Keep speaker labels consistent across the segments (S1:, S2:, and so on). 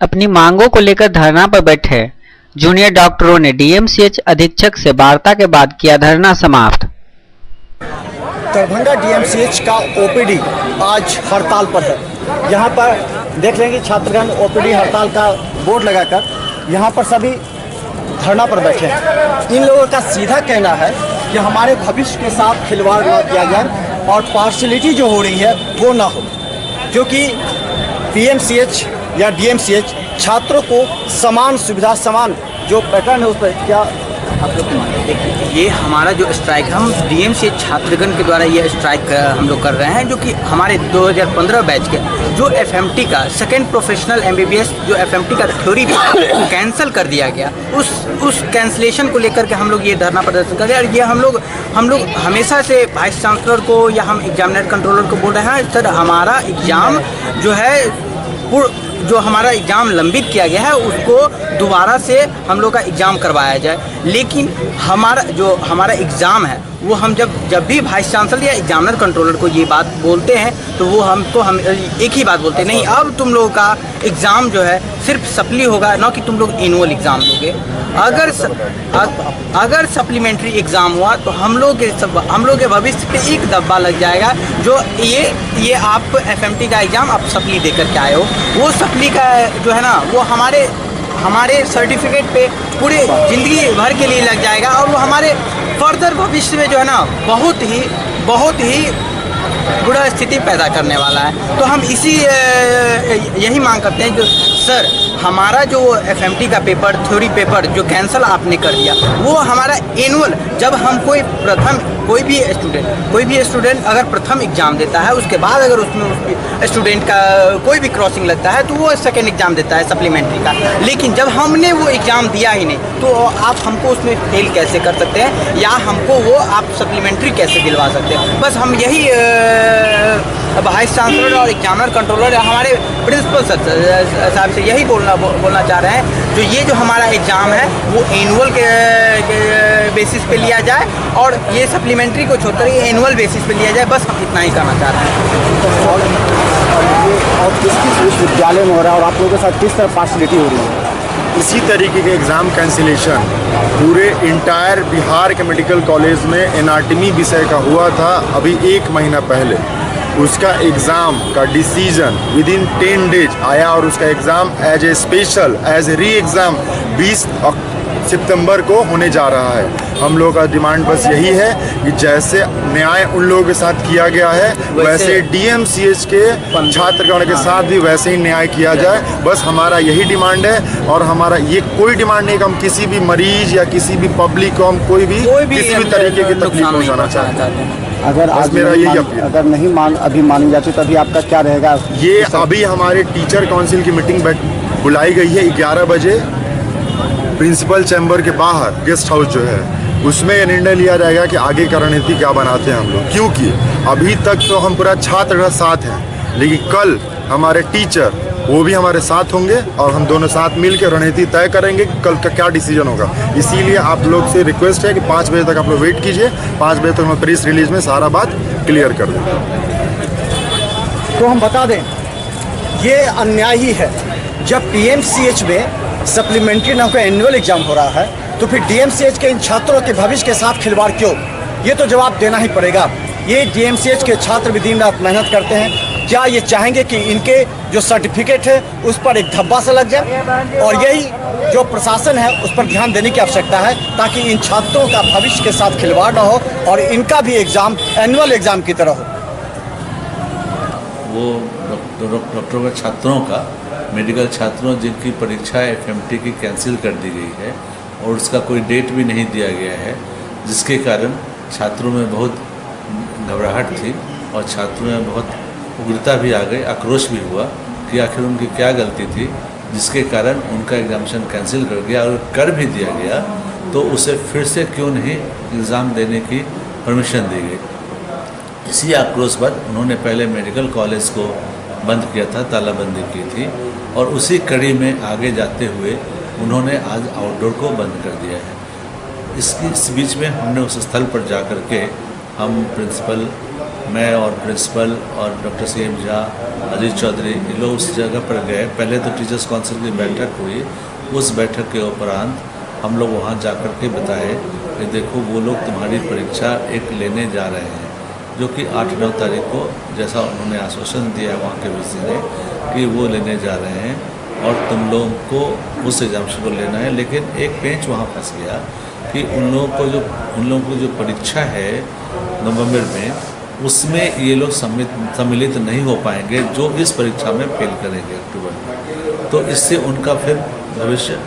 S1: अपनी मांगों को लेकर धरना पर बैठे जूनियर डॉक्टरों ने डीएमसीएच अधीक्षक से वार्ता के बाद किया धरना समाप्त।
S2: दरभंगा डीएमसीएच का ओपीडी आज हड़ताल पर है। यहाँ पर देख लेंगे छात्रगण ओपीडी हड़ताल का बोर्ड लगाकर यहाँ पर सभी धरना पर बैठे हैं। इन लोगों का सीधा कहना है कि हमारे भविष्य के साथ खिलवाड़ न किया जाए और पार्शलिटी जो हो रही है वो ना हो, क्योंकि पीएमसीएच या डीएमसीएच छात्रों को समान सुविधा, समान जो पैटर्न है उस पर क्या आप लोग देखिए।
S3: ये हमारा जो स्ट्राइक, हम डीएमसीएच छात्रगण के द्वारा ये स्ट्राइक हम लोग कर रहे हैं, जो कि हमारे 2015 बैच के जो एफएमटी का सेकेंड प्रोफेशनल एमबीबीएस जो एफएमटी का थ्योरी कैंसिल कर दिया गया, उस कैंसिलेशन को लेकर के हम लोग ये धरना प्रदर्शन कर रहे हैं। और ये हम लोग हमेशा से वाइस चांसलर को या हम एग्जामिनर कंट्रोलर को बोल रहे हैं, सर हमारा एग्ज़ाम जो है जो हमारा एग्ज़ाम लंबित किया गया है उसको दोबारा से हम लोग का एग्ज़ाम करवाया जाए। लेकिन हमारा एग्ज़ाम है वो हम जब भी वाइस चांसलर या एग्जामिनर कंट्रोलर को ये बात बोलते हैं तो वो हम एक ही बात बोलते हैं, नहीं अब तुम लोगों का एग्ज़ाम जो है सिर्फ सप्ली होगा, ना कि तुम लोग एनुअल एग्ज़ाम दोगे। अगर सप्लीमेंट्री एग्ज़ाम हुआ तो हम लोग के भविष्य पे एक दब्बा लग जाएगा। जो ये आप एफएमटी का एग्ज़ाम आप सप्ली दे करके आए हो, वो सप्ली का जो है ना वो हमारे सर्टिफिकेट पे पूरे ज़िंदगी भर के लिए लग जाएगा और वो हमारे फर्दर भविष्य में जो है ना बहुत ही बुरा स्थिति पैदा करने वाला है। तो हम यही मांग करते हैं, जो सर हमारा जो एफएमटी का पेपर, थ्योरी पेपर जो कैंसिल आपने कर दिया, वो हमारा एनुअल, जब हम कोई भी स्टूडेंट अगर प्रथम एग्ज़ाम देता है उसके बाद अगर उसमें स्टूडेंट का कोई भी क्रॉसिंग लगता है तो वो सेकेंड एग्ज़ाम देता है सप्लीमेंट्री का। लेकिन जब हमने वो एग्ज़ाम दिया ही नहीं तो आप हमको उसमें फेल कैसे कर सकते हैं या हमको वो आप सप्लीमेंट्री कैसे दिलवा सकते हैं। बस हम यही वाइस चांसलर और एग्जामिनर कंट्रोलर हमारे प्रिंसिपल साहब से यही बोलना चाह रहे हैं, जो हमारा एग्ज़ाम है वो एनुअल के बेसिस पे लिया जाए और ये सप्लीमेंट्री को छोड़कर ये एनुअल बेसिस पे लिया जाए। बस हम इतना ही करना चाह रहे हैं।
S2: और किस विश्वविद्यालय में हो रहा है और आप लोगों के साथ किस तरह पार्शलिटी हो रही है?
S4: इसी तरीके के एग्ज़ाम कैंसिलेशन पूरे इंटायर बिहार के मेडिकल कॉलेज में एनाटमी विषय का हुआ था अभी 1 महीना पहले। उसका एग्ज़ाम का डिसीजन विदिन 10 डेज आया और उसका एग्ज़ाम एज री एग्ज़ाम 20 सितंबर को होने जा रहा है। हम लोगों का डिमांड बस यही है कि जैसे न्याय उन लोगों के साथ किया गया है वैसे डीएमसीएच के छात्रगण के साथ भी वैसे ही न्याय किया जाए। बस हमारा यही डिमांड है और हमारा ये कोई डिमांड नहीं कि हम किसी भी मरीज या किसी भी पब्लिक को हम कोई भी किसी भी तरीके की तकलीफ पहुँचाना चाहते हैं।
S2: अगर आज
S4: मेरा यही अपील,
S2: अगर नहीं अभी मानी जाती तो अभी आपका क्या रहेगा?
S4: ये अभी हमारे टीचर काउंसिल की मीटिंग बुलाई गई है 11 बजे प्रिंसिपल चैम्बर के बाहर गेस्ट हाउस जो है, उसमें यह निर्णय लिया जाएगा कि आगे का रणनीति क्या बनाते हैं हम लोग। क्योंकि अभी तक तो हम पूरा छात्र साथ हैं, लेकिन कल हमारे टीचर वो भी हमारे साथ होंगे और हम दोनों साथ मिलकर रणनीति तय करेंगे कि कल का क्या डिसीजन होगा। इसीलिए आप लोग से रिक्वेस्ट है कि 5 बजे तक आप लोग वेट कीजिए। 5 बजे तक हम प्रेस रिलीज में सारा बात क्लियर कर दें।
S2: तो हम बता दें ये अन्याय ही है। जब पीएमसीएच में सप्लीमेंट्री नाम का एनुअल एग्जाम हो रहा है तो फिर डीएमसीएच के इन छात्रों के भविष्य के साथ खिलवाड़ क्यों? ये तो जवाब देना ही पड़ेगा। ये डीएमसीएच के छात्र भी दिन रात मेहनत करते हैं। क्या ये चाहेंगे कि इनके जो सर्टिफिकेट है उस पर एक धब्बा सा लग जाए? और यही जो प्रशासन है उस पर ध्यान देने की आवश्यकता है ताकि इन छात्रों का भविष्य के साथ खिलवाड़ न हो और इनका भी एग्ज़ाम एनुअल एग्ज़ाम की तरह हो।
S5: वो डॉक्टरों के छात्रों का, मेडिकल छात्रों जिनकी परीक्षा एफएमटी की कैंसिल कर दी गई है और उसका कोई डेट भी नहीं दिया गया है, जिसके कारण छात्रों में बहुत घबराहट थी और छात्रों में बहुत उग्रता भी आ गई, आक्रोश भी हुआ कि आखिर उनकी क्या गलती थी जिसके कारण उनका एग्जामिनेशन कैंसिल कर गया और कर भी दिया गया तो उसे फिर से क्यों नहीं एग्ज़ाम देने की परमिशन दी गई। इसी आक्रोशवश उन्होंने पहले मेडिकल कॉलेज को बंद किया था, तालाबंदी की थी और उसी कड़ी में आगे जाते हुए उन्होंने आज आउटडोर को बंद कर दिया है। इस बीच में हमने उस स्थल पर जा कर के हम प्रिंसिपल, मैं और प्रिंसिपल और डॉक्टर सीएम झा अजीत चौधरी, ये लोग उस जगह पर गए। पहले तो टीचर्स काउंसिल की बैठक हुई, उस बैठक के उपरांत हम लोग वहाँ जाकर के बताए कि देखो वो लोग तुम्हारी परीक्षा एक लेने जा रहे हैं, जो कि 8-9 तारीख को जैसा उन्होंने आश्वासन दिया वहाँ के वीसी ने कि वो लेने जा रहे हैं और तुम लोगों को उस एग्जामिनेशन को लेना है। लेकिन एक पेंच वहाँ फंस गया कि उन लोगों को जो परीक्षा है नवंबर में, उसमें ये लोग सम्मिलित नहीं हो पाएंगे जो इस परीक्षा में फेल करेंगे अक्टूबर में। तो इससे उनका फिर भविष्य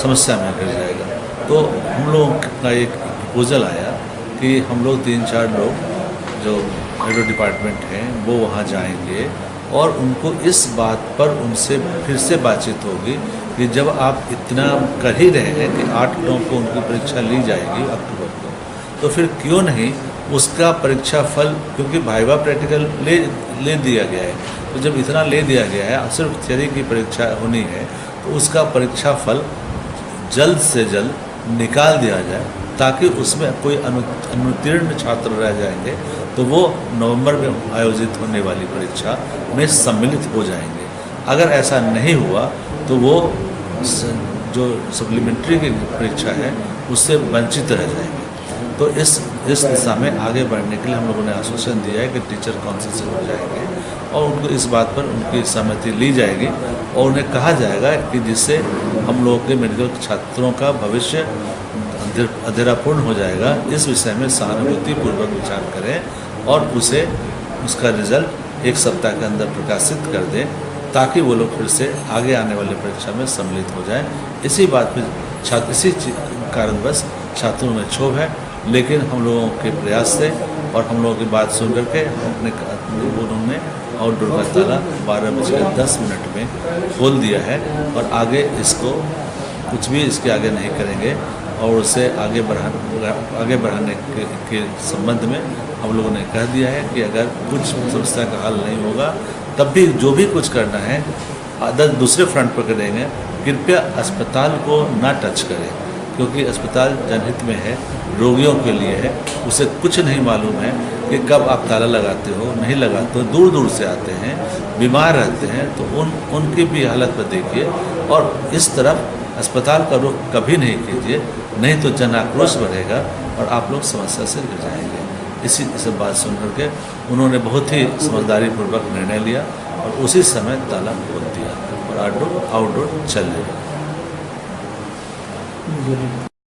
S5: समस्या में गिर जाएगा। तो हम लोगों का एक प्रपोजल आया कि हम लोग 3-4 लोग जो एडो डिपार्टमेंट हैं वो वहाँ जाएंगे और उनको इस बात पर उनसे फिर से बातचीत होगी कि जब आप इतना कर ही रहे हैं कि 8-9 को उनकी परीक्षा ली जाएगी अक्टूबर को, तो फिर क्यों नहीं उसका परीक्षा फल, क्योंकि वाइवा प्रैक्टिकल ले दिया गया है, तो जब इतना ले दिया गया है सिर्फ थियरी की परीक्षा होनी है, तो उसका परीक्षा फल जल्द से जल्द निकाल दिया जाए ताकि उसमें कोई अनुत्तीर्ण छात्र रह जाएंगे तो वो नवंबर में आयोजित होने वाली परीक्षा में सम्मिलित हो जाएंगे। अगर ऐसा नहीं हुआ तो वो जो सप्लीमेंट्री की परीक्षा है उससे वंचित रह जाएंगे। तो इस दिशा में आगे बढ़ने के लिए हम लोगों ने आश्वासन दिया है कि टीचर काउंसिल से हो जाएंगे और उनको इस बात पर उनकी सहमति ली जाएगी और उन्हें कहा जाएगा कि जिससे हम लोगों के मेडिकल छात्रों का भविष्य अंधेरापूर्ण हो जाएगा, इस विषय में सहानुभूतिपूर्वक विचार करें और उसका रिजल्ट 1 सप्ताह के अंदर प्रकाशित कर दें ताकि वो लोग फिर से आगे आने वाली परीक्षा में सम्मिलित हो जाएं। इसी बात पर इसी कारणवश छात्रों में क्षोभ है, लेकिन हम लोगों के प्रयास से और हम लोगों की बात सुन करके उन्होंने आउटडोर का ताला 12:10 में खोल दिया है और आगे इसको कुछ भी इसके आगे नहीं करेंगे और उसे आगे बढ़ाने के संबंध में हम लोगों ने कह दिया है कि अगर कुछ समस्या का हल नहीं होगा तब भी जो भी कुछ करना है दूसरे फ्रंट पर करेंगे। कृपया अस्पताल को ना टच करें, क्योंकि अस्पताल जनहित में है, रोगियों के लिए है। उसे कुछ नहीं मालूम है कि कब आप ताला लगाते हो, नहीं लगाते हो, दूर दूर से आते हैं, बीमार रहते हैं, तो उनकी भी हालत पर देखिए और इस तरफ अस्पताल का रुख कभी नहीं कीजिए, नहीं तो जन आक्रोश बढ़ेगा और आप लोग समस्या से गिर जाएंगे। इसी सब बात सुन करके उन्होंने बहुत ही समझदारी पूर्वक निर्णय लिया और उसी समय ताला खोल दिया और आउटडोर चल रहा।